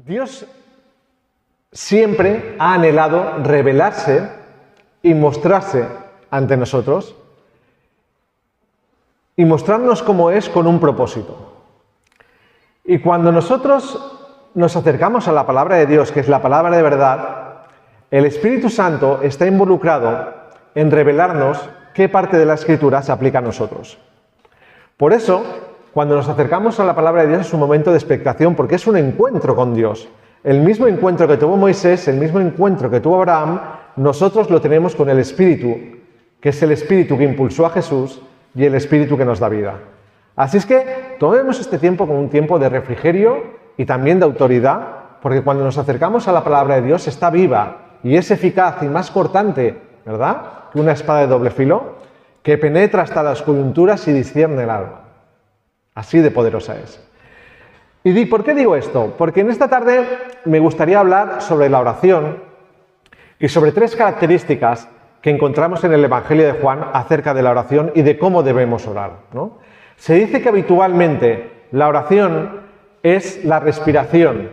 Dios siempre ha anhelado revelarse y mostrarse ante nosotros y mostrarnos cómo es con un propósito. Y cuando nosotros nos acercamos a la palabra de Dios, que es la palabra de verdad, el Espíritu Santo está involucrado en revelarnos qué parte de la Escritura se aplica a nosotros. Por eso, cuando nos acercamos a la palabra de Dios es un momento de expectación, porque es un encuentro con Dios. El mismo encuentro que tuvo Moisés, el mismo encuentro que tuvo Abraham, nosotros lo tenemos con el Espíritu, que es el Espíritu que impulsó a Jesús y el Espíritu que nos da vida. Así es que tomemos este tiempo como un tiempo de refrigerio y también de autoridad, porque cuando nos acercamos a la palabra de Dios está viva y es eficaz y más cortante, ¿verdad?, que una espada de doble filo, que penetra hasta las coyunturas y discierne el alma. Así de poderosa es. ¿Y por qué digo esto? Porque en esta tarde me gustaría hablar sobre la oración y sobre 3 características que encontramos en el Evangelio de Juan acerca de la oración y de cómo debemos orar, ¿no? Se dice que habitualmente la oración es la respiración,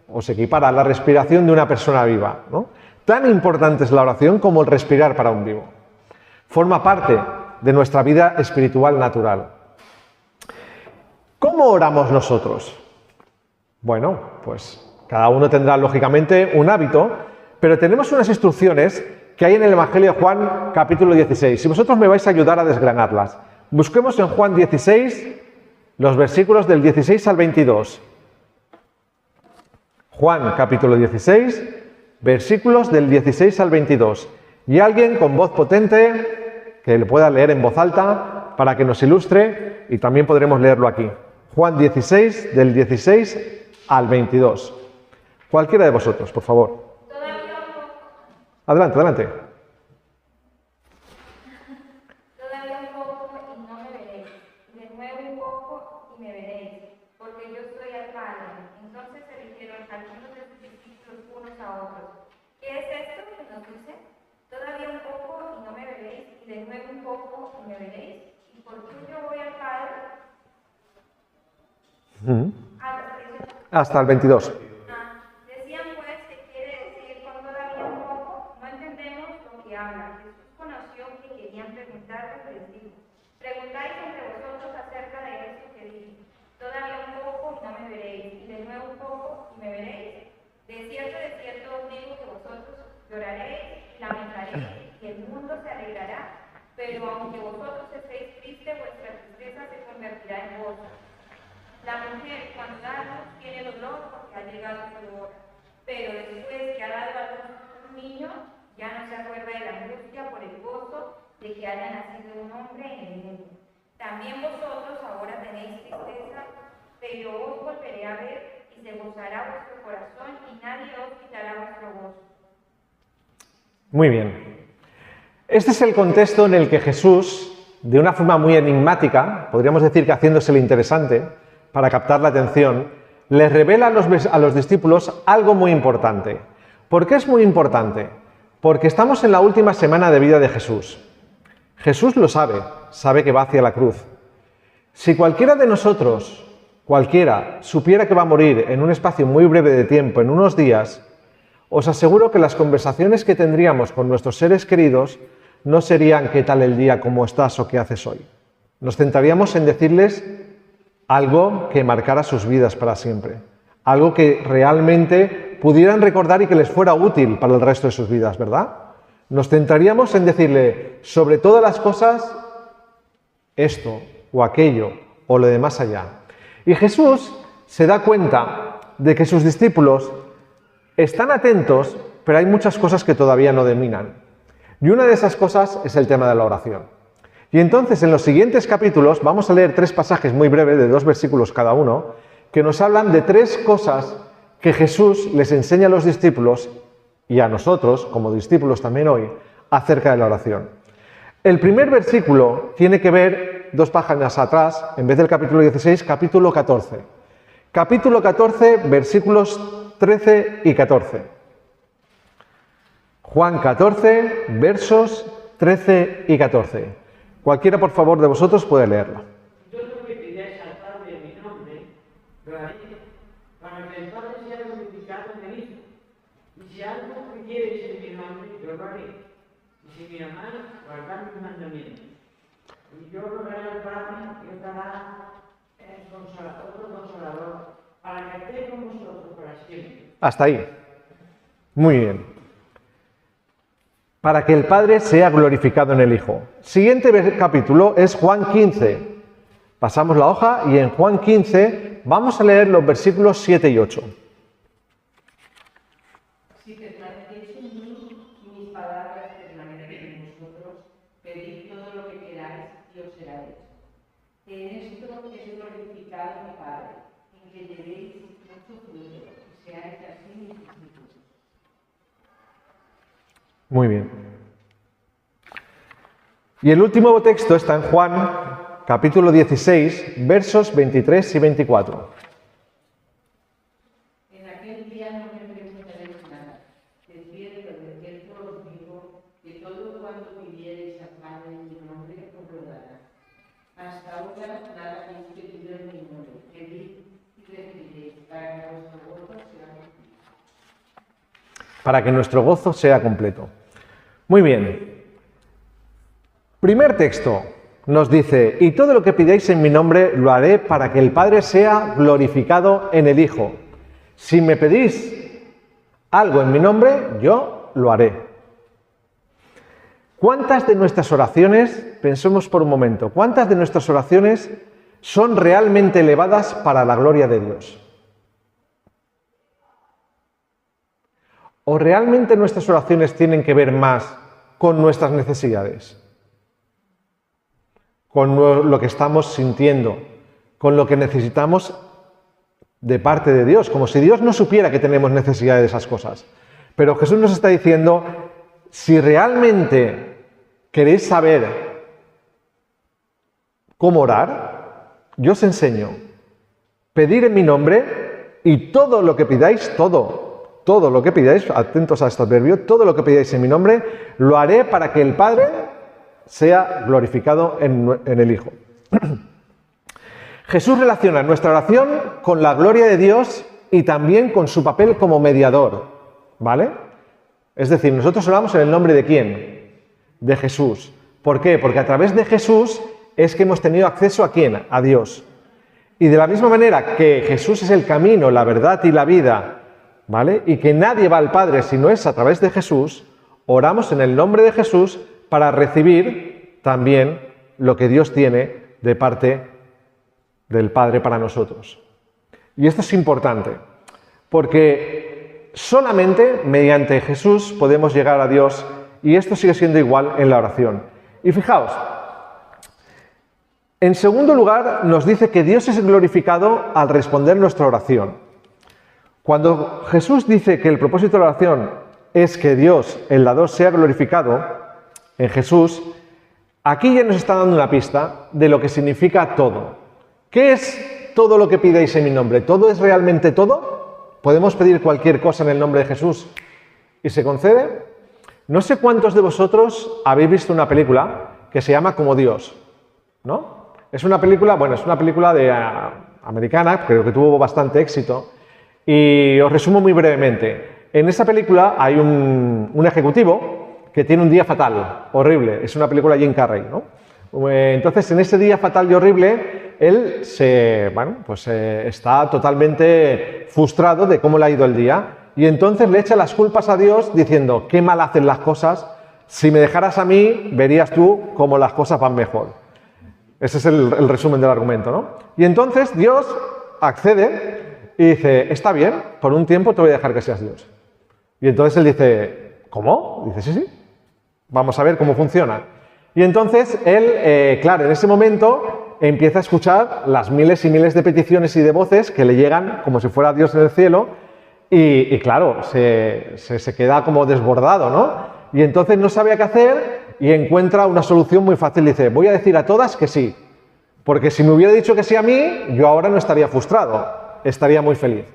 o se equipara a la respiración de una persona viva, ¿no? Tan importante es la oración como el respirar para un vivo. Forma parte de nuestra vida espiritual natural. ¿Cómo oramos nosotros? Bueno, pues cada uno tendrá lógicamente un hábito, pero tenemos unas instrucciones que hay en el Evangelio de Juan, capítulo 16. Si vosotros me vais a ayudar a desgranarlas. Busquemos en Juan 16, los versículos del 16 al 22. Juan, capítulo 16, versículos del 16 al 22. Y alguien con voz potente que le pueda leer en voz alta para que nos ilustre y también podremos leerlo aquí. Juan 16, del 16 al 22. Cualquiera de vosotros, por favor. Adelante, adelante. Todavía un poco y no me veréis. De nuevo un poco y me veréis, porque yo estoy al Padre. Entonces se dijeron algunos de sus discípulos unos a otros: ¿Qué es esto que nos dice? Todavía un poco y no me veréis, y de nuevo un poco y me veréis. ¿Y por qué yo voy al Padre? Hasta el 22. Decían pues que quiere decir con todavía un poco. No entendemos lo que habla. Jesús conoció que querían preguntarle y les dijo: preguntáis entre vosotros acerca de esto que dije. Todavía un poco y no me veréis, y de nuevo un poco y me veréis. De cierto os digo que vosotros lloraréis y lamentaréis, y el mundo se alegrará. Pero aunque vosotros estéis tristes, vuestra tristeza se convertirá en gozo. La mujer, cuando da luz, tiene dolor porque ha llegado su hora. Pero después que ha dado a luz un niño, ya no se acuerda de la angustia por el gozo de que haya nacido un hombre en el mundo. También vosotros ahora tenéis tristeza, pero os volveré a ver y se gozará vuestro corazón y nadie os quitará vuestro gozo. Muy bien. Este es el contexto en el que Jesús, de una forma muy enigmática, podríamos decir que haciéndosele interesante, para captar la atención, les revela a los discípulos algo muy importante. ¿Por qué es muy importante? Porque estamos en la última semana de vida de Jesús. Jesús lo sabe que va hacia la cruz. Si cualquiera de nosotros, supiera que va a morir en un espacio muy breve de tiempo, en unos días, os aseguro que las conversaciones que tendríamos con nuestros seres queridos no serían ¿qué tal el día? ¿Cómo estás? ¿O qué haces hoy? Nos centraríamos en decirles algo que marcara sus vidas para siempre, algo que realmente pudieran recordar y que les fuera útil para el resto de sus vidas, ¿verdad? Nos centraríamos en decirle, sobre todas las cosas, esto o aquello o lo de más allá. Y Jesús se da cuenta de que sus discípulos están atentos, pero hay muchas cosas que todavía no dominan. Y una de esas cosas es el tema de la oración. Y entonces en los siguientes capítulos vamos a leer 3 pasajes muy breves de 2 versículos cada uno que nos hablan de 3 cosas que Jesús les enseña a los discípulos y a nosotros como discípulos también hoy acerca de la oración. El primer versículo tiene que ver 2 páginas atrás, en vez del capítulo 16, capítulo 14. Capítulo 14, versículos 13 y 14. Juan 14, versos 13 y 14. Cualquiera, por favor, de vosotros puede leerlo. Yo no me pidáis al Padre en mi nombre, lo haré, para que el Padre sea glorificado Si algo pidiereis en mi nombre, yo lo haré. Y si mi amáis, guardad mis mandamientos. Y yo rogaré al Padre y os dará otro consolador para que esté con vosotros para siempre. Hasta ahí. Muy bien. Para que el Padre sea glorificado en el Hijo. Siguiente capítulo es Juan 15. Pasamos la hoja y en Juan 15 vamos a leer los versículos 7 y 8. Si permanecéis en mí y mis palabras permanecen en vosotros, pedid todo lo que queráis y os será hecho. En esto es glorificado mi Padre, en que llevéis mucho fruto y seáis así mis discípulos. Muy bien. Y el último texto está en Juan, capítulo 16, versos 23 y 24. En aquel día no me preguntaréis nada. De cierto os digo que todo cuanto pidiereis al Padre en mi nombre os lo dará. Hasta ahora nada habéis pedido en mi nombre. Pedid y recibiréis para que vuestro gozo sea completo. Para que nuestro gozo sea completo. Muy bien. Primer texto nos dice, y todo lo que pidáis en mi nombre lo haré para que el Padre sea glorificado en el Hijo. Si me pedís algo en mi nombre, yo lo haré. ¿Cuántas de nuestras oraciones, pensemos por un momento, cuántas de nuestras oraciones son realmente elevadas para la gloria de Dios? ¿O realmente nuestras oraciones tienen que ver más con nuestras necesidades? Con lo que estamos sintiendo, con lo que necesitamos de parte de Dios, como si Dios no supiera que tenemos necesidad de esas cosas. Pero Jesús nos está diciendo, si realmente queréis saber cómo orar, yo os enseño. Pedir en mi nombre y todo lo que pidáis, todo lo que pidáis, atentos a este adverbio, todo lo que pidáis en mi nombre, lo haré para que el Padre sea glorificado en el Hijo. Jesús relaciona nuestra oración con la gloria de Dios y también con su papel como mediador, ¿vale? Es decir, nosotros oramos en el nombre de ¿quién? De Jesús. ¿Por qué? Porque a través de Jesús es que hemos tenido acceso ¿a quién? A Dios. Y de la misma manera que Jesús es el camino, la verdad y la vida, ¿vale? Y que nadie va al Padre si no es a través de Jesús, oramos en el nombre de Jesús para recibir también lo que Dios tiene de parte del Padre para nosotros. Y esto es importante, porque solamente mediante Jesús podemos llegar a Dios, y esto sigue siendo igual en la oración. Y fijaos, en segundo lugar nos dice que Dios es glorificado al responder nuestra oración. Cuando Jesús dice que el propósito de la oración es que Dios, el dador, sea glorificado en Jesús, aquí ya nos está dando una pista de lo que significa todo. ¿Qué es todo lo que pidáis en mi nombre? ¿Todo es realmente todo? ¿Podemos pedir cualquier cosa en el nombre de Jesús y se concede? No sé cuántos de vosotros habéis visto una película que se llama Como Dios, ¿no? Es una película, americana, creo que tuvo bastante éxito, y os resumo muy brevemente. En esa película hay un ejecutivo que tiene un día fatal, horrible. Es una película Jim Carrey, ¿no? Entonces, en ese día fatal y horrible, él está totalmente frustrado de cómo le ha ido el día. Y entonces le echa las culpas a Dios diciendo, qué mal hacen las cosas, si me dejaras a mí, verías tú cómo las cosas van mejor. Ese es el resumen del argumento, ¿no? Y entonces Dios accede y dice, está bien, por un tiempo te voy a dejar que seas Dios. Y entonces él dice, ¿cómo? Dice, sí. Vamos a ver cómo funciona. Y entonces él, claro, en ese momento empieza a escuchar las miles y miles de peticiones y de voces que le llegan como si fuera Dios en el cielo y claro, se queda como desbordado, ¿no? Y entonces no sabe qué hacer y encuentra una solución muy fácil. Dice, voy a decir a todas que sí, porque si me hubiera dicho que sí a mí, yo ahora no estaría frustrado, estaría muy feliz.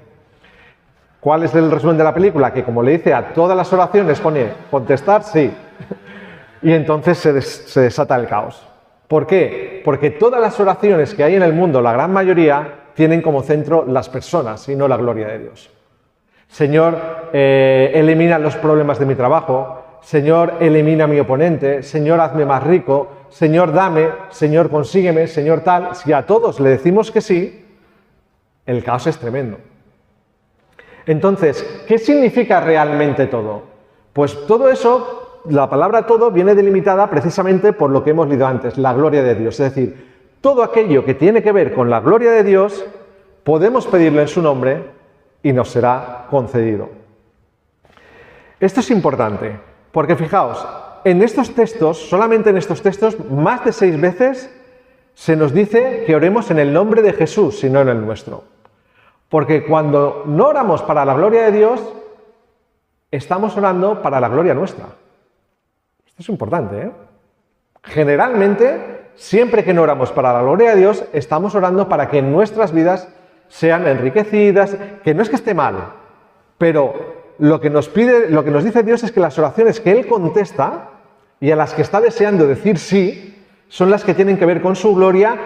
¿Cuál es el resumen de la película? Que como le dice a todas las oraciones pone contestar sí. Y entonces se desata el caos. ¿Por qué? Porque todas las oraciones que hay en el mundo, la gran mayoría, tienen como centro las personas y no la gloria de Dios. Señor, elimina los problemas de mi trabajo. Señor, elimina a mi oponente. Señor, hazme más rico. Señor, dame. Señor, consígueme. Señor, tal. Si a todos le decimos que sí, el caos es tremendo. Entonces, ¿qué significa realmente todo? Pues todo eso, la palabra todo viene delimitada precisamente por lo que hemos leído antes, la gloria de Dios. Es decir, todo aquello que tiene que ver con la gloria de Dios, podemos pedirlo en su nombre y nos será concedido. Esto es importante, porque fijaos, en estos textos, solamente en estos textos, más de 6 veces se nos dice que oremos en el nombre de Jesús y no en el nuestro. Porque cuando no oramos para la gloria de Dios, estamos orando para la gloria nuestra. Esto es importante, ¿eh? Generalmente, siempre que no oramos para la gloria de Dios, estamos orando para que nuestras vidas sean enriquecidas, que no es que esté mal, pero lo que nos pide, lo que nos dice Dios es que las oraciones que Él contesta y a las que está deseando decir sí, son las que tienen que ver con su gloria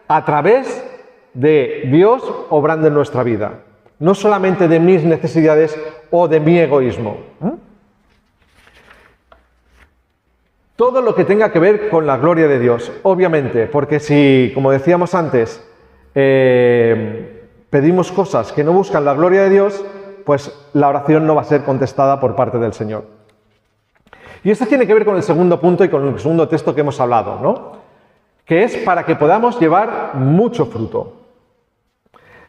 a través de Dios obrando en nuestra vida, no solamente de mis necesidades o de mi egoísmo. Todo lo que tenga que ver con la gloria de Dios, obviamente, porque si, como decíamos antes, pedimos cosas que no buscan la gloria de Dios, pues la oración no va a ser contestada por parte del Señor. Y esto tiene que ver con el segundo punto y con el segundo texto que hemos hablado, ¿no? Que es para que podamos llevar mucho fruto.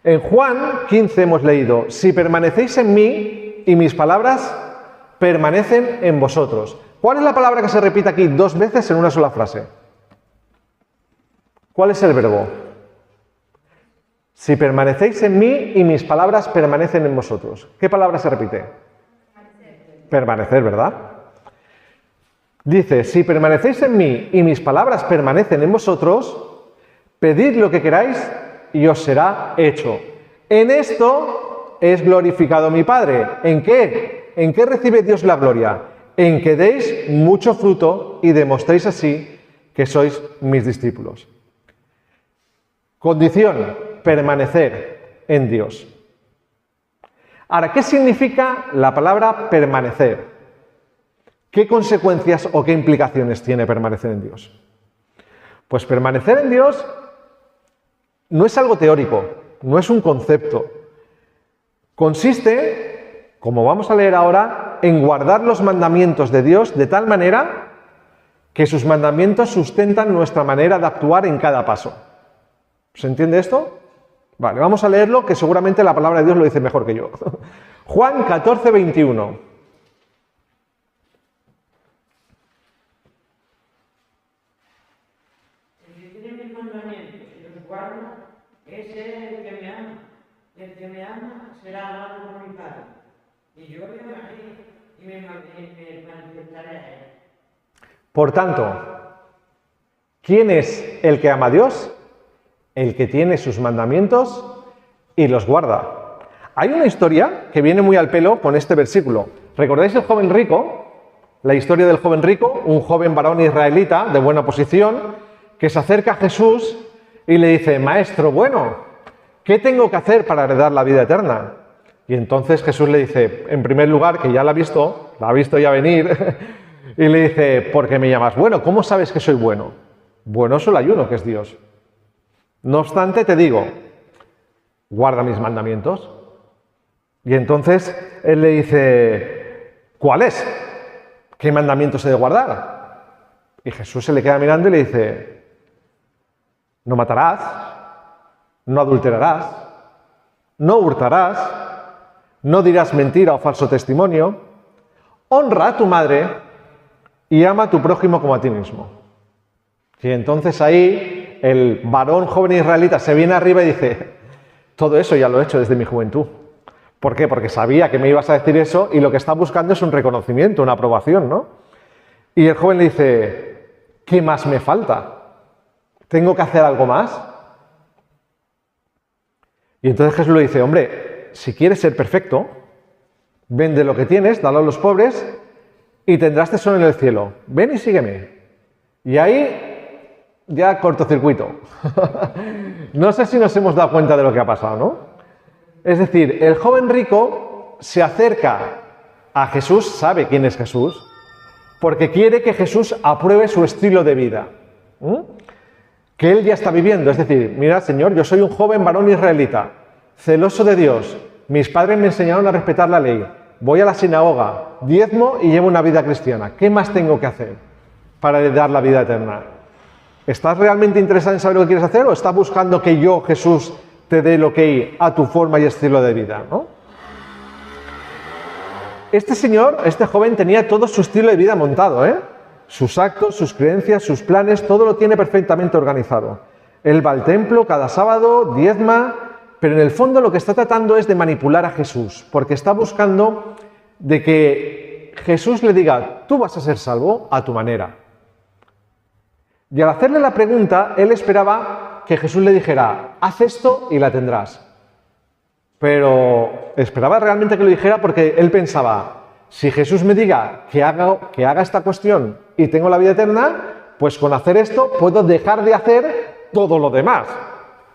En Juan 15 hemos leído, si permanecéis en mí y mis palabras permanecen en vosotros. ¿Cuál es la palabra que se repite aquí 2 veces en una sola frase? ¿Cuál es el verbo? Si permanecéis en mí y mis palabras permanecen en vosotros. ¿Qué palabra se repite? Permanecer, ¿verdad? Dice, si permanecéis en mí y mis palabras permanecen en vosotros, pedid lo que queráis y os será hecho. En esto es glorificado mi Padre. ¿En qué? ¿En qué recibe Dios la gloria? En que deis mucho fruto y demostréis así que sois mis discípulos. Condición, permanecer en Dios. Ahora, ¿qué significa la palabra permanecer? ¿Qué consecuencias o qué implicaciones tiene permanecer en Dios? Pues permanecer en Dios no es algo teórico, no es un concepto. Consiste, como vamos a leer ahora, en guardar los mandamientos de Dios de tal manera que sus mandamientos sustentan nuestra manera de actuar en cada paso. ¿Se entiende esto? Vale, vamos a leerlo, que seguramente la palabra de Dios lo dice mejor que yo. Juan 14, 21. El que me ama será amado por mi Padre, y yo le amaré y me manifestaré a él. Por tanto, ¿quién es el que ama a Dios? El que tiene sus mandamientos y los guarda. Hay una historia que viene muy al pelo con este versículo. ¿Recordáis el joven rico? La historia del joven rico, un joven varón israelita de buena posición, que se acerca a Jesús y le dice, Maestro bueno, ¿qué tengo que hacer para heredar la vida eterna? Y entonces Jesús le dice, en primer lugar, que ya la ha visto ya venir, y le dice, ¿por qué me llamas bueno? ¿Cómo sabes que soy bueno? Bueno solo hay uno, que es Dios. No obstante, te digo, guarda mis mandamientos. Y entonces él le dice, ¿cuál es? ¿Qué mandamientos he de guardar? Y Jesús se le queda mirando y le dice, no matarás, no adulterarás, no hurtarás, no dirás mentira o falso testimonio, honra a tu madre y ama a tu prójimo como a ti mismo. Y entonces ahí el varón joven israelita se viene arriba y dice, todo eso ya lo he hecho desde mi juventud. ¿Por qué? Porque sabía que me ibas a decir eso y lo que está buscando es un reconocimiento, una aprobación, ¿no? Y el joven le dice, ¿qué más me falta? ¿Tengo que hacer algo más? Y entonces Jesús le dice, hombre, si quieres ser perfecto, vende lo que tienes, dalo a los pobres y tendrás tesoro en el cielo. Ven y sígueme. Y ahí ya cortocircuito. No sé si nos hemos dado cuenta de lo que ha pasado, ¿no? Es decir, el joven rico se acerca a Jesús, sabe quién es Jesús, porque quiere que Jesús apruebe su estilo de vida, que él ya está viviendo. Es decir, mira, Señor, yo soy un joven varón israelita, celoso de Dios, mis padres me enseñaron a respetar la ley, voy a la sinagoga, diezmo y llevo una vida cristiana. ¿Qué más tengo que hacer para heredar la vida eterna? ¿Estás realmente interesado en saber lo que quieres hacer o estás buscando que yo, Jesús, te dé el ok a tu forma y estilo de vida, ¿no? Este señor, este joven, tenía todo su estilo de vida montado, sus actos, sus creencias, sus planes, todo lo tiene perfectamente organizado. Él va al templo cada sábado, diezma, pero en el fondo lo que está tratando es de manipular a Jesús, porque está buscando de que Jesús le diga, tú vas a ser salvo a tu manera. Y al hacerle la pregunta, él esperaba que Jesús le dijera, haz esto y la tendrás. Pero esperaba realmente que lo dijera porque él pensaba, si Jesús me diga que haga esta cuestión y tengo la vida eterna, pues con hacer esto puedo dejar de hacer todo lo demás.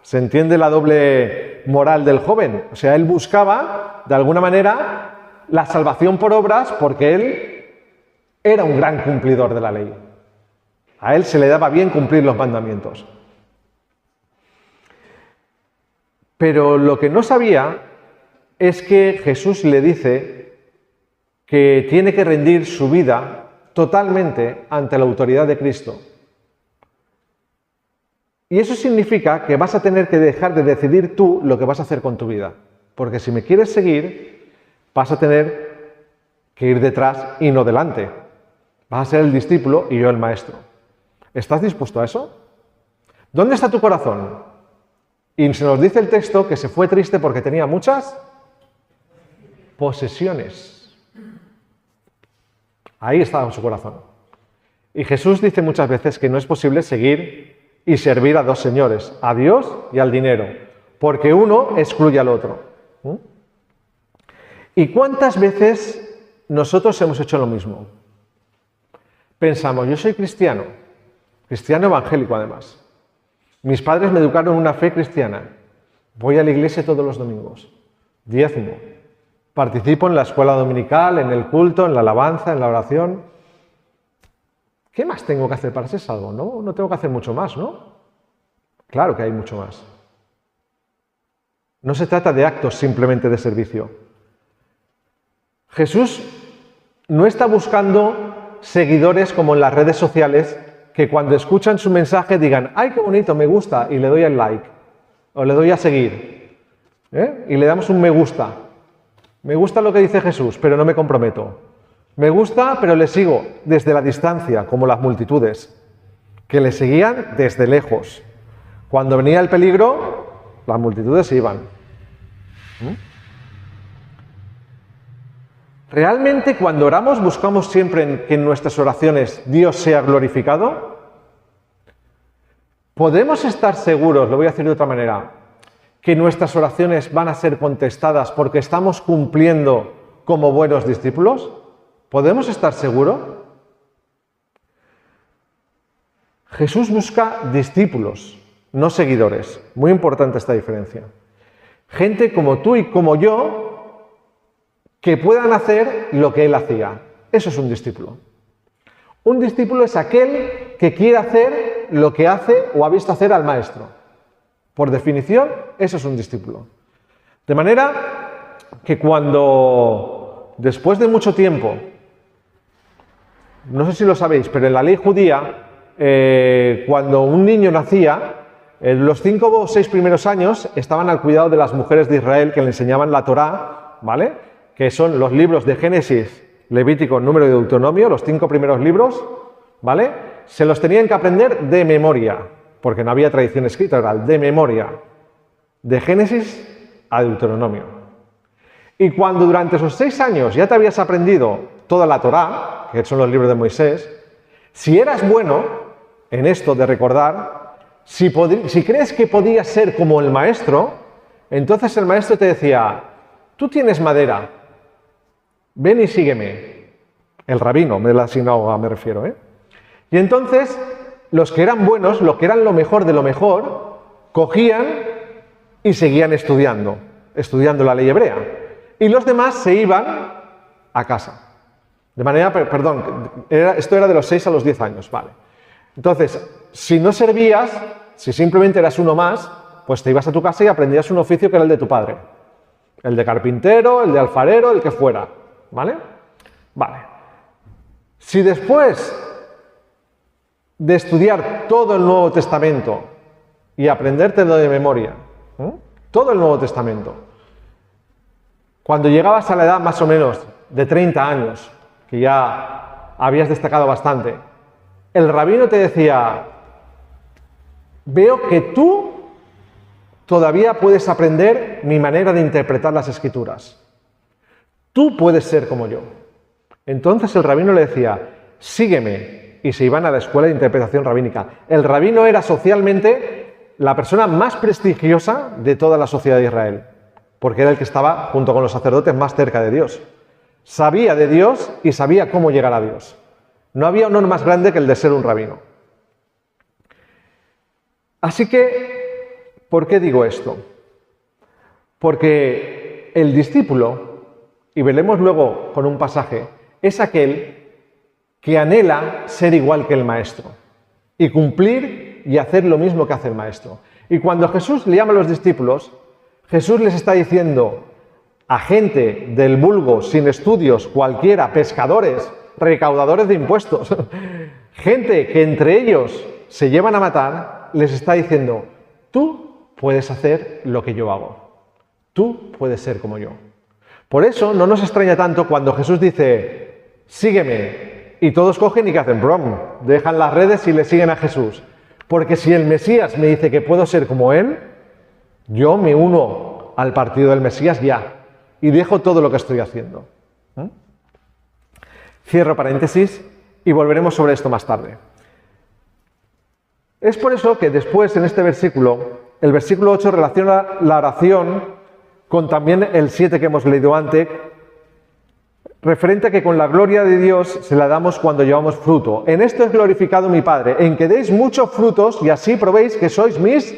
¿Se entiende la doble moral del joven? O sea, él buscaba, de alguna manera, la salvación por obras porque él era un gran cumplidor de la ley. A él se le daba bien cumplir los mandamientos. Pero lo que no sabía es que Jesús le dice que tiene que rendir su vida totalmente ante la autoridad de Cristo. Y eso significa que vas a tener que dejar de decidir tú lo que vas a hacer con tu vida. Porque si me quieres seguir, vas a tener que ir detrás y no delante. Vas a ser el discípulo y yo el maestro. ¿Estás dispuesto a eso? ¿Dónde está tu corazón? Y se nos dice el texto que se fue triste porque tenía muchas posesiones. Ahí estaba su corazón. Y Jesús dice muchas veces que no es posible seguir y servir a dos señores, a Dios y al dinero, porque uno excluye al otro. ¿Y cuántas veces nosotros hemos hecho lo mismo? Pensamos, yo soy cristiano evangélico además. Mis padres me educaron en una fe cristiana. Voy a la iglesia todos los domingos. Diezmo. Participo en la escuela dominical, en el culto, en la alabanza, en la oración. ¿Qué más tengo que hacer para ser salvo? No tengo que hacer mucho más, ¿no? Claro que hay mucho más. No se trata de actos simplemente de servicio. Jesús no está buscando seguidores como en las redes sociales que cuando escuchan su mensaje digan, ¡ay, qué bonito, me gusta! Y le doy al like, o le doy a seguir, y le damos un me gusta. Me gusta lo que dice Jesús, pero no me comprometo. Me gusta, pero le sigo desde la distancia, como las multitudes, que le seguían desde lejos. Cuando venía el peligro, las multitudes se iban. ¿Realmente cuando oramos buscamos siempre que en nuestras oraciones Dios sea glorificado? ¿Podemos estar seguros, lo voy a decir de otra manera, que nuestras oraciones van a ser contestadas porque estamos cumpliendo como buenos discípulos? ¿Podemos estar seguros? Jesús busca discípulos, no seguidores. Muy importante esta diferencia. Gente como tú y como yo que puedan hacer lo que él hacía. Eso es un discípulo. Un discípulo es aquel que quiere hacer lo que hace o ha visto hacer al maestro. Por definición, eso es un discípulo. De manera que cuando, después de mucho tiempo, no sé si lo sabéis, pero en la ley judía, cuando un niño nacía, los 5 o 6 primeros años estaban al cuidado de las mujeres de Israel que le enseñaban la Torá, ¿vale? Que son los libros de Génesis, Levítico, Número y Deuteronomio, los 5 primeros libros, ¿vale? Se los tenían que aprender de memoria, porque no había tradición escrita oral, de memoria, de Génesis a Deuteronomio. Y cuando durante esos 6 años ya te habías aprendido toda la Torá, que son los libros de Moisés, si eras bueno en esto de recordar, si crees que podías ser como el maestro, entonces el maestro te decía, tú tienes madera, ven y sígueme. El rabino de la sinagoga me refiero, Y entonces, los que eran buenos, los que eran lo mejor de lo mejor, cogían y seguían estudiando la ley hebrea. y los demás se iban a casa. De manera, perdón, esto era de los 6 a los 10 años, vale. Entonces, si no servías, si simplemente eras uno más, pues te ibas a tu casa y aprendías un oficio que era el de tu padre. El de carpintero, el de alfarero, el que fuera, ¿vale? Vale. Si después de estudiar todo el Nuevo Testamento y aprendértelo de memoria, todo el Nuevo Testamento, cuando llegabas a la edad más o menos de 30 años, que ya habías destacado bastante, el rabino te decía, veo que tú todavía puedes aprender mi manera de interpretar las Escrituras. Tú puedes ser como yo. Entonces el rabino le decía, sígueme, y se iban a la escuela de interpretación rabínica. El rabino era socialmente la persona más prestigiosa de toda la sociedad de Israel, porque era el que estaba, junto con los sacerdotes, más cerca de Dios. Sabía de Dios y sabía cómo llegar a Dios. No había honor más grande que el de ser un rabino. Así que, ¿por qué digo esto? Porque el discípulo, y veremos luego con un pasaje, es aquel que anhela ser igual que el maestro y cumplir y hacer lo mismo que hace el maestro. Y cuando Jesús le llama a los discípulos, Jesús les está diciendo a gente del vulgo, sin estudios, cualquiera, pescadores, recaudadores de impuestos, gente que entre ellos se llevan a matar, les está diciendo, tú puedes hacer lo que yo hago. Tú puedes ser como yo. Por eso no nos extraña tanto cuando Jesús dice, sígueme, y todos cogen y que hacen, brom, dejan las redes y le siguen a Jesús. Porque si el Mesías me dice que puedo ser como él, yo me uno al partido del Mesías ya, y dejo todo lo que estoy haciendo. Cierro paréntesis y volveremos sobre esto más tarde. Es por eso que después en este versículo, el versículo 8 relaciona la oración con también el 7 que hemos leído antes, referente a que con la gloria de Dios se la damos cuando llevamos fruto. En esto es glorificado mi Padre, en que deis muchos frutos y así probéis que sois mis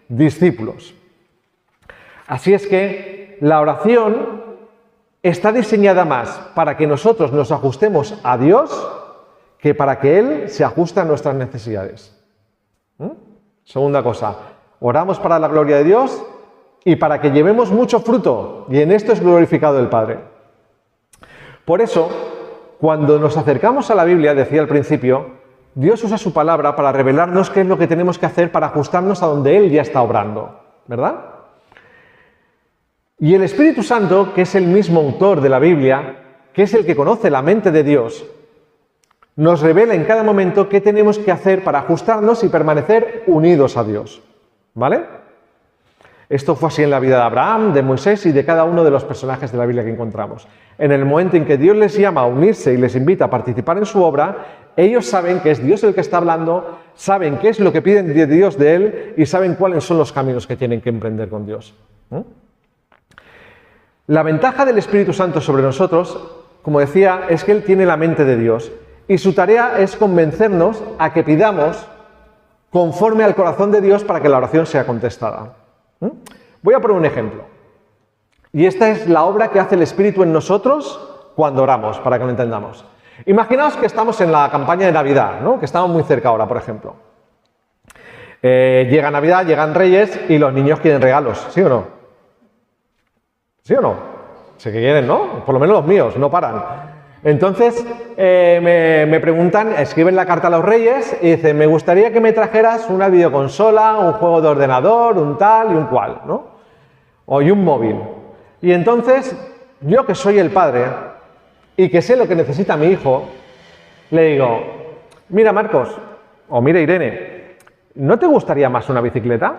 discípulos. Así es que la oración está diseñada más para que nosotros nos ajustemos a Dios que para que Él se ajuste a nuestras necesidades. Segunda cosa, oramos para la gloria de Dios y para que llevemos mucho fruto, y en esto es glorificado el Padre. Por eso, cuando nos acercamos a la Biblia, decía al principio, Dios usa su palabra para revelarnos qué es lo que tenemos que hacer para ajustarnos a donde Él ya está obrando, ¿verdad? Y el Espíritu Santo, que es el mismo autor de la Biblia, que es el que conoce la mente de Dios, nos revela en cada momento qué tenemos que hacer para ajustarnos y permanecer unidos a Dios, ¿vale? Esto fue así en la vida de Abraham, de Moisés y de cada uno de los personajes de la Biblia que encontramos. En el momento en que Dios les llama a unirse y les invita a participar en su obra, ellos saben que es Dios el que está hablando, saben qué es lo que piden de Dios de Él y saben cuáles son los caminos que tienen que emprender con Dios. La ventaja del Espíritu Santo sobre nosotros, como decía, es que Él tiene la mente de Dios y su tarea es convencernos a que pidamos conforme al corazón de Dios para que la oración sea contestada. Voy a poner un ejemplo. Y esta es la obra que hace el Espíritu en nosotros cuando oramos, para que lo entendamos. Imaginaos que estamos en la campaña de Navidad, ¿no? Que estamos muy cerca ahora, por ejemplo. Llega Navidad, llegan Reyes y los niños quieren regalos, ¿sí o no? ¿Sí o no? Sé que quieren, ¿no? Por lo menos los míos, no paran. Entonces me preguntan, escriben la carta a los Reyes y dicen, me gustaría que me trajeras una videoconsola, un juego de ordenador, un tal y un cual, ¿no? Y un móvil. Y entonces, yo que soy el padre y que sé lo que necesita mi hijo, le digo, mira Marcos, o mira Irene, ¿no te gustaría más una bicicleta?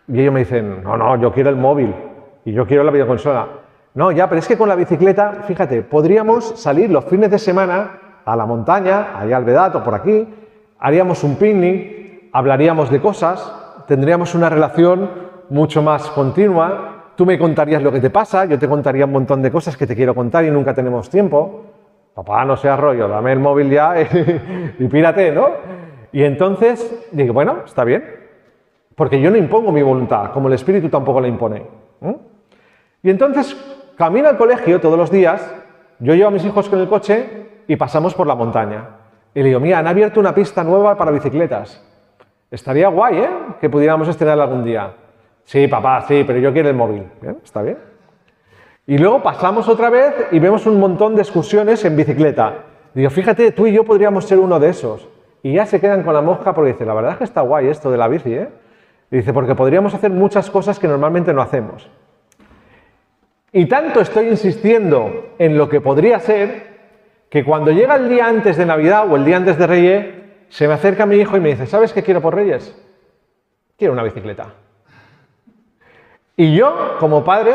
Y ellos me dicen, no, yo quiero el móvil y yo quiero la videoconsola. No, ya, pero es que con la bicicleta, fíjate, podríamos salir los fines de semana a la montaña, allá al Vedat o por aquí, haríamos un picnic, hablaríamos de cosas, tendríamos una relación mucho más continua, tú me contarías lo que te pasa, yo te contaría un montón de cosas que te quiero contar y nunca tenemos tiempo. Papá, no seas rollo, dame el móvil ya y pírate, ¿no? Y entonces, digo, bueno, está bien, porque yo no impongo mi voluntad, como el Espíritu tampoco la impone. Y entonces, camino al colegio todos los días, yo llevo a mis hijos con el coche y pasamos por la montaña. Y le digo, mira, han abierto una pista nueva para bicicletas. Estaría guay, ¿eh? Que pudiéramos estrenarla algún día. Sí, papá, sí, pero yo quiero el móvil. ¿Bien? ¿Está bien? Y luego pasamos otra vez y vemos un montón de excursiones en bicicleta. Digo, fíjate, tú y yo podríamos ser uno de esos. Y ya se quedan con la mosca porque dice, la verdad es que está guay esto de la bici, ¿eh? Y dice, porque podríamos hacer muchas cosas que normalmente no hacemos. Y tanto estoy insistiendo en lo que podría ser, que cuando llega el día antes de Navidad o el día antes de Reyes, se me acerca mi hijo y me dice, ¿sabes qué quiero por Reyes? Quiero una bicicleta. Y yo, como padre,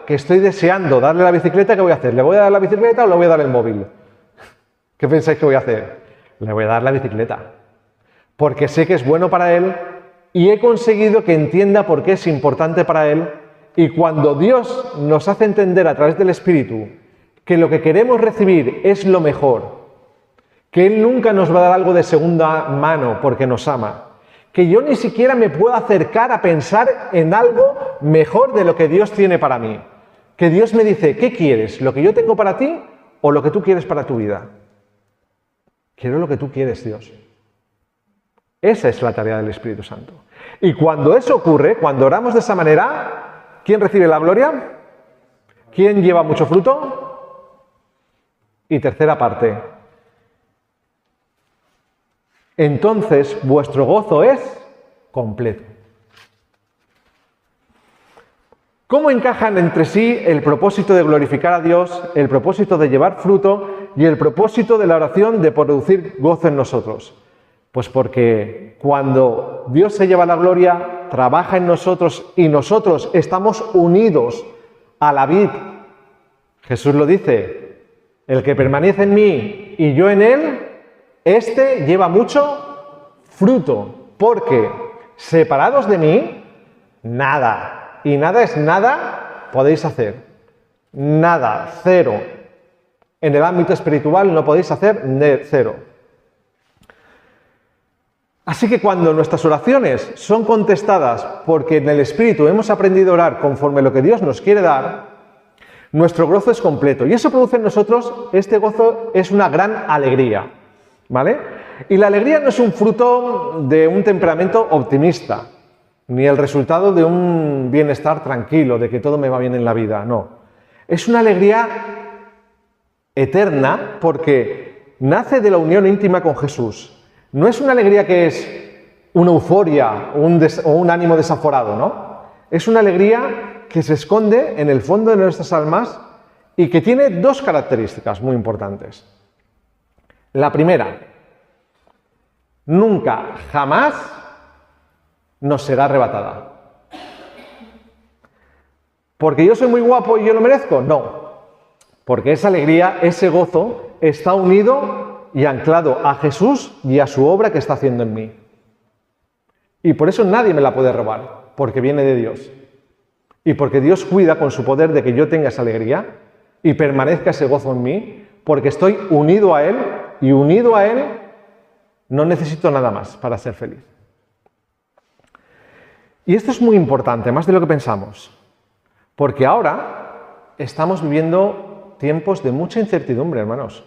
que estoy deseando darle la bicicleta, ¿qué voy a hacer? ¿Le voy a dar la bicicleta o le voy a dar el móvil? ¿Qué pensáis que voy a hacer? Le voy a dar la bicicleta. Porque sé que es bueno para él y he conseguido que entienda por qué es importante para él. Y cuando Dios nos hace entender a través del Espíritu que lo que queremos recibir es lo mejor, que Él nunca nos va a dar algo de segunda mano porque nos ama, que yo ni siquiera me puedo acercar a pensar en algo mejor de lo que Dios tiene para mí. Que Dios me dice, ¿qué quieres? ¿Lo que yo tengo para ti o lo que tú quieres para tu vida? Quiero lo que tú quieres, Dios. Esa es la tarea del Espíritu Santo. Y cuando eso ocurre, cuando oramos de esa manera, ¿quién recibe la gloria? ¿Quién lleva mucho fruto? Y tercera parte. Entonces vuestro gozo es completo. ¿Cómo encajan entre sí el propósito de glorificar a Dios, el propósito de llevar fruto y el propósito de la oración de producir gozo en nosotros? Pues porque cuando Dios se lleva la gloria, trabaja en nosotros y nosotros estamos unidos a la vid. Jesús lo dice, el que permanece en mí y yo en él, este lleva mucho fruto, porque separados de mí, nada. Y nada es nada, podéis hacer. Nada, cero. En el ámbito espiritual no podéis hacer cero. Así que cuando nuestras oraciones son contestadas porque en el Espíritu hemos aprendido a orar conforme a lo que Dios nos quiere dar, nuestro gozo es completo. Y eso produce en nosotros, este gozo es una gran alegría. ¿Vale? Y la alegría no es un fruto de un temperamento optimista, ni el resultado de un bienestar tranquilo, de que todo me va bien en la vida, no. Es una alegría eterna porque nace de la unión íntima con Jesús. No es una alegría que es una euforia o un ánimo desaforado, ¿no? Es una alegría que se esconde en el fondo de nuestras almas y que tiene dos características muy importantes. La primera, nunca, jamás nos será arrebatada. ¿Porque yo soy muy guapo y yo lo merezco? No. Porque esa alegría, ese gozo, está unido y anclado a Jesús y a su obra que está haciendo en mí. Y por eso nadie me la puede robar, porque viene de Dios. Y porque Dios cuida con su poder de que yo tenga esa alegría y permanezca ese gozo en mí, porque estoy unido a Él y unido a Él no necesito nada más para ser feliz. Y esto es muy importante, más de lo que pensamos, porque ahora estamos viviendo tiempos de mucha incertidumbre, hermanos.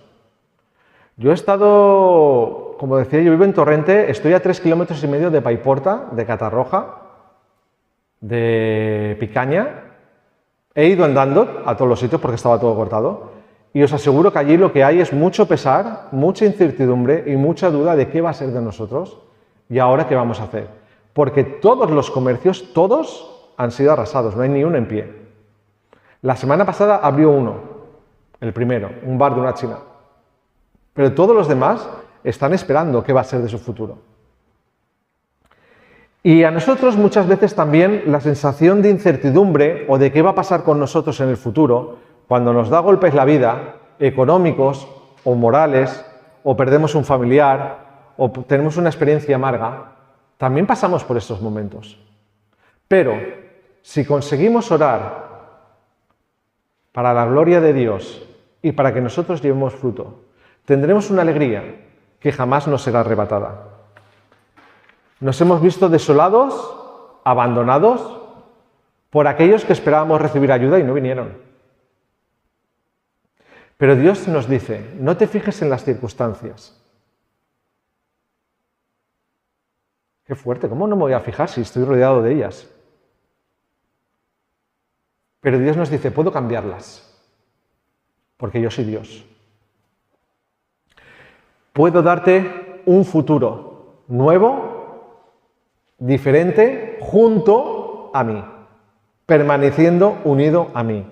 Yo he estado, como decía, yo vivo en Torrente, estoy a 3,5 kilómetros de Paiporta, de Catarroja, de Picaña. He ido andando a todos los sitios porque estaba todo cortado. Y os aseguro que allí lo que hay es mucho pesar, mucha incertidumbre y mucha duda de qué va a ser de nosotros y ahora qué vamos a hacer. Porque todos los comercios, todos han sido arrasados, no hay ni uno en pie. La semana pasada abrió uno, el primero, un bar de una china. Pero todos los demás están esperando qué va a ser de su futuro. Y a nosotros muchas veces también la sensación de incertidumbre o de qué va a pasar con nosotros en el futuro, cuando nos da golpes la vida, económicos o morales, o perdemos un familiar, o tenemos una experiencia amarga, también pasamos por estos momentos. Pero si conseguimos orar para la gloria de Dios y para que nosotros llevemos fruto, tendremos una alegría que jamás nos será arrebatada. Nos hemos visto desolados, abandonados, por aquellos que esperábamos recibir ayuda y no vinieron. Pero Dios nos dice, no te fijes en las circunstancias. Qué fuerte, ¿cómo no me voy a fijar si estoy rodeado de ellas? Pero Dios nos dice, puedo cambiarlas, porque yo soy Dios. Puedo darte un futuro nuevo, diferente, junto a mí, permaneciendo unido a mí.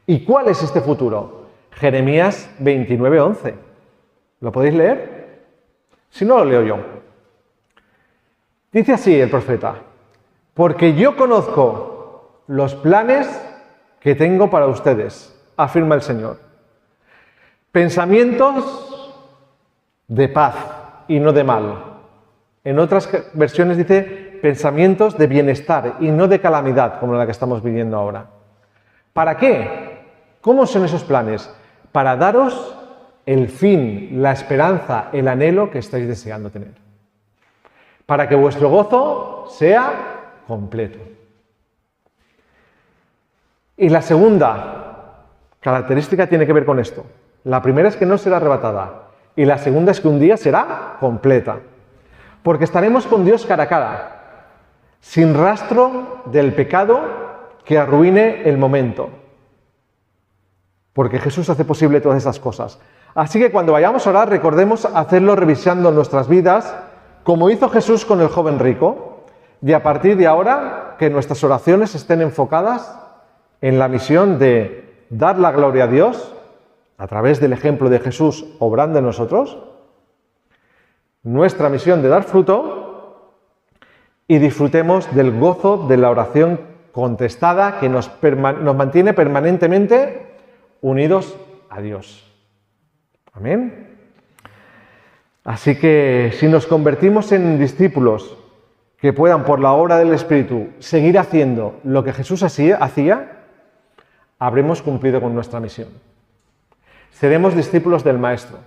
¿Y cuál es este futuro? Jeremías 29:11. ¿Lo podéis leer? Si no, lo leo yo. Dice así el profeta, porque yo conozco los planes que tengo para ustedes, afirma el Señor. Pensamientos de paz y no de mal. En otras versiones dice pensamientos de bienestar y no de calamidad, como la que estamos viviendo ahora. ¿Para qué? ¿Cómo son esos planes? Para daros el fin, la esperanza, el anhelo que estáis deseando tener. Para que vuestro gozo sea completo. Y la segunda característica tiene que ver con esto. La primera es que no será arrebatada. Y la segunda es que un día será completa. Porque estaremos con Dios cara a cara, sin rastro del pecado que arruine el momento. Porque Jesús hace posible todas esas cosas. Así que cuando vayamos a orar, recordemos hacerlo revisando nuestras vidas, como hizo Jesús con el joven rico, y a partir de ahora que nuestras oraciones estén enfocadas en la misión de dar la gloria a Dios, a través del ejemplo de Jesús obrando en nosotros, nuestra misión de dar fruto, y disfrutemos del gozo de la oración contestada que nos mantiene permanentemente unidos a Dios. Amén. Así que si nos convertimos en discípulos que puedan, por la obra del Espíritu, seguir haciendo lo que Jesús hacía, habremos cumplido con nuestra misión. Seremos discípulos del Maestro.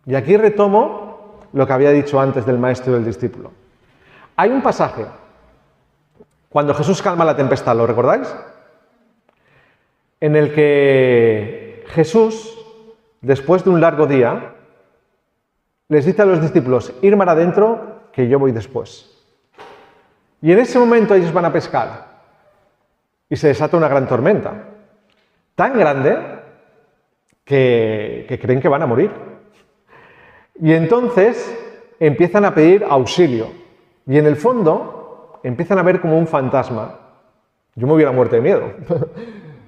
Y aquí retomo lo que había dicho antes del Maestro y del discípulo. Hay un pasaje, cuando Jesús calma la tempestad, ¿lo recordáis? En el que Jesús, después de un largo día, les dice a los discípulos, ir mar adentro, que yo voy después. Y en ese momento ellos van a pescar y se desata una gran tormenta, tan grande que creen que van a morir. Y entonces empiezan a pedir auxilio y en el fondo empiezan a ver como un fantasma. Yo me hubiera muerto de miedo,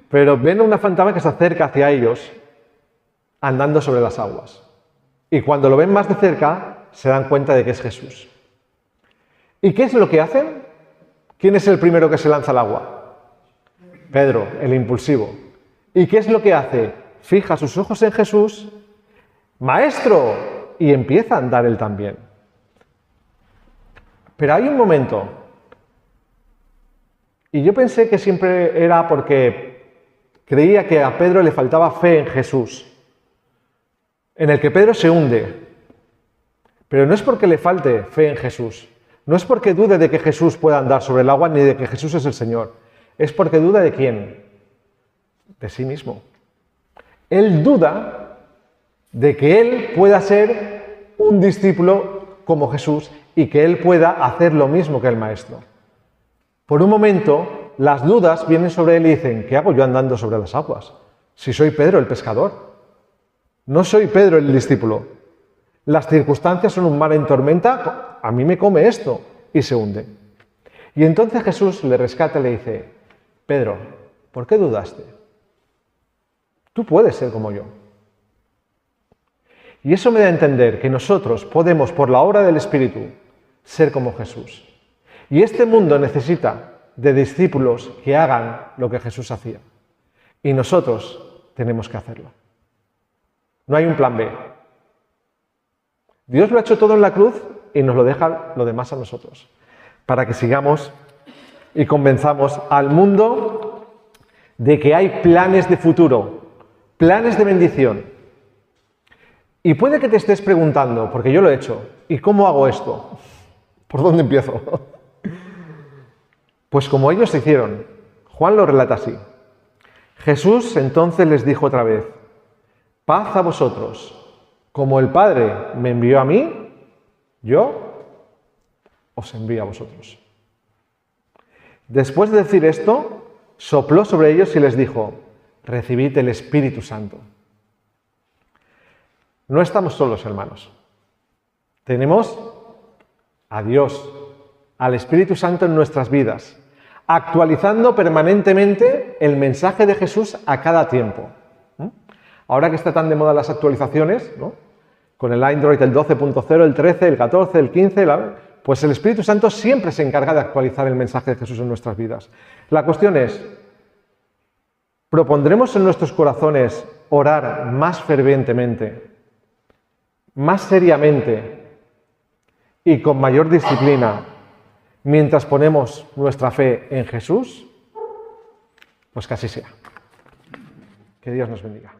pero ven una fantasma que se acerca hacia ellos andando sobre las aguas. Y cuando lo ven más de cerca, se dan cuenta de que es Jesús. ¿Y qué es lo que hacen? ¿Quién es el primero que se lanza al agua? Pedro, el impulsivo. ¿Y qué es lo que hace? Fija sus ojos en Jesús, ¡Maestro! Y empieza a andar él también. Pero hay un momento, y yo pensé que siempre era porque creía que a Pedro le faltaba fe en Jesús, en el que Pedro se hunde. Pero no es porque le falte fe en Jesús, no es porque dude de que Jesús pueda andar sobre el agua ni de que Jesús es el Señor, es porque duda de quién, de sí mismo. Él duda de que él pueda ser un discípulo como Jesús y que él pueda hacer lo mismo que el Maestro. Por un momento, las dudas vienen sobre él y dicen, ¿qué hago yo andando sobre las aguas? Si soy Pedro el pescador. No soy Pedro el discípulo. Las circunstancias son un mar en tormenta, a mí me come esto, y se hunde. Y entonces Jesús le rescata y le dice, Pedro, ¿por qué dudaste? Tú puedes ser como yo. Y eso me da a entender que nosotros podemos, por la obra del Espíritu, ser como Jesús. Y este mundo necesita de discípulos que hagan lo que Jesús hacía. Y nosotros tenemos que hacerlo. No hay un plan B. Dios lo ha hecho todo en la cruz y nos lo deja lo demás a nosotros, para que sigamos y convenzamos al mundo de que hay planes de futuro, planes de bendición. Y puede que te estés preguntando, porque yo lo he hecho, ¿y cómo hago esto? ¿Por dónde empiezo? Pues como ellos hicieron. Juan lo relata así. Jesús entonces les dijo otra vez, paz a vosotros. Como el Padre me envió a mí, yo os envío a vosotros. Después de decir esto, sopló sobre ellos y les dijo, recibid el Espíritu Santo. No estamos solos, hermanos. Tenemos a Dios, al Espíritu Santo en nuestras vidas, actualizando permanentemente el mensaje de Jesús a cada tiempo. Ahora que está tan de moda las actualizaciones, ¿no? Con el Android, el 12.0, el 13, el 14, el 15, pues el Espíritu Santo siempre se encarga de actualizar el mensaje de Jesús en nuestras vidas. La cuestión es, ¿propondremos en nuestros corazones orar más fervientemente, más seriamente y con mayor disciplina mientras ponemos nuestra fe en Jesús? Pues que así sea. Que Dios nos bendiga.